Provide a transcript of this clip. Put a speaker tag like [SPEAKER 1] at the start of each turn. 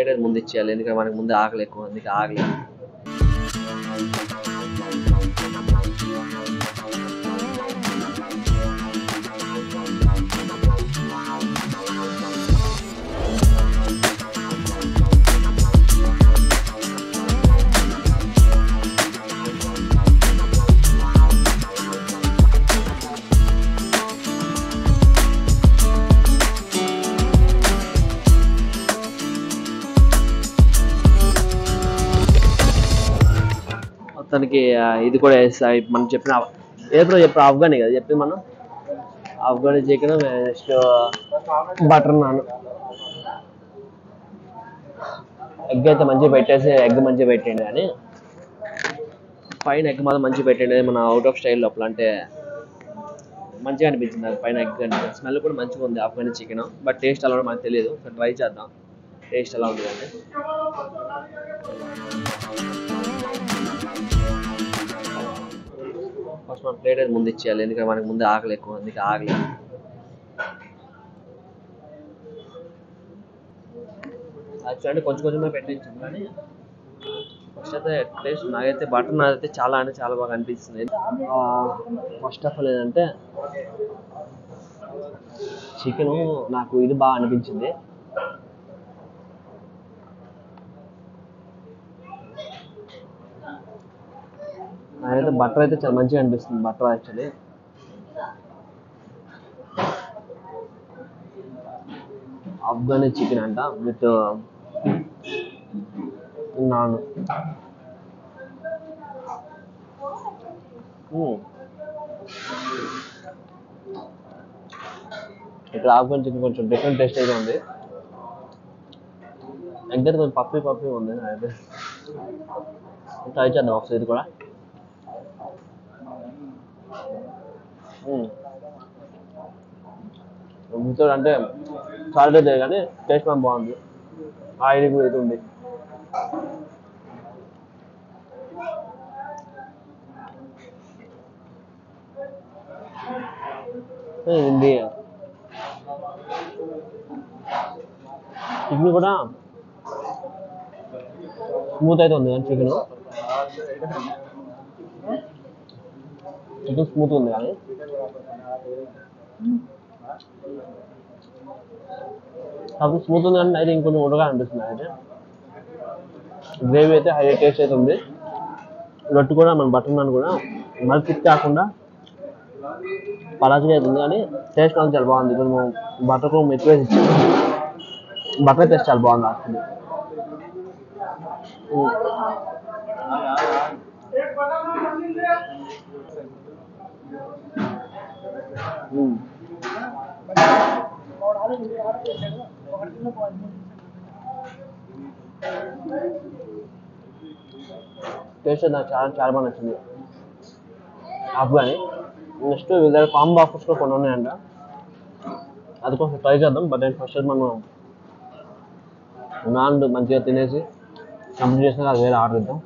[SPEAKER 1] Plate అయితే ముందు ఇచ్చేయాలి, ఎందుకంటే మనకి ముందు ఆకలి ఎక్కువ, అందుకే ఆగలేదు. మొత్తానికి ఇది కూడా మనం చెప్పిన ఏదో చెప్పిన ఆఫ్ఘనీ కదా చెప్పింది మనం, Afghani chicken, next butter non, egg అయితే మంచిగా పెట్టేసి, ఎగ్ మంచిగా పెట్టండి కానీ పైన ఎగ్ మాత్రం మంచిగా పెట్టండి. మన అవుట్ ఆఫ్ స్టైల్ లోపల అంటే మంచిగా అనిపించింది, అది పైన ఎగ్ అంటే స్మెల్ కూడా మంచిగా ఉంది ఆఫ్ఘనీ చికెన్. బట్ టేస్ట్ అలా మనకు తెలియదు, ట్రై చేద్దాం టేస్ట్ ఎలా ఉంది అంటే. ఫస్ట్ మనం ప్లేట్ అయితే ముందు ఇచ్చేయాలి, ఎందుకంటే మనకి ముందు ఆకలి ఎక్కువ, అందుకే ఆగలేదు. యాక్చువల్లీ కొంచెం కొంచెమే పెట్టించాం కానీ ఫస్ట్ అయితే టేస్ట్ నాకైతే బటర్ నాన్ అయితే చాలా అంటే చాలా బాగా అనిపిస్తుంది. ఫస్ట్ ఆఫ్ ఆల్ ఏంటంటే చికెను నాకు ఇది బాగా అనిపించింది. నాకైతే బటర్ అయితే చాలా మంచిగా అనిపిస్తుంది, బటర్ యాక్చువల్లీ. ఆఫ్ఘనీ చికెన్ అంట విత్ నాన్. ఇక్కడ ఆఫ్ఘన్ చికెన్ కొంచెం డిఫరెంట్ టేస్ట్ అయితే ఉంది, ఎగ్ అయితే కొంచెం పప్పి పప్పి ఉంది. అయితే ట్రై చేద్దాం ఒకసారి ఇది కూడా. అంటే సాల్ట్ అయితే కానీ టేస్ట్ మాత్రం బాగుంది, ఆయిల్ కూడా అయితే ఉంది. ఇది చికెన్ కూడా స్మూత్ అయితే ఉంది కానీ చికెన్ స్మూత్ ఉంది కానీ కాకపోతే స్మూత్ ఉంది కానీ అయితే ఇంకొంచెం ఉడగా అనిపిస్తుంది. అయితే గ్రేవీ అయితే హై టేస్ట్ అయితే ఉంది. రొట్టు కూడా మన బటర్ నాన్ కూడా మరి థిక్ కాకుండా పలాచిగా అవుతుంది కానీ టేస్ట్ మాత్రం చాలా బాగుంది. ఇప్పుడు మనం బటర్ కూడా ఎక్కువ ఇచ్చాము, బటర్ టేస్ట్ చాలా బాగుంది యాక్చువల్లీ. టేస్ట్ నాకు చాలా చాలా బాగా నచ్చింది ఆఫ్ఘనీ. నెక్స్ట్ వీళ్ళ దగ్గర కాంబో ఆఫర్స్ కూడా కొన్ని ఉన్నాయంట, అది కొంచెం ట్రై చేద్దాం. బట్ నేను ఫస్ట్ మనం నాన్ మంచిగా తినేసి కంప్లీట్ చేసినా అది వేరే ఆర్డర్ ఇద్దాం.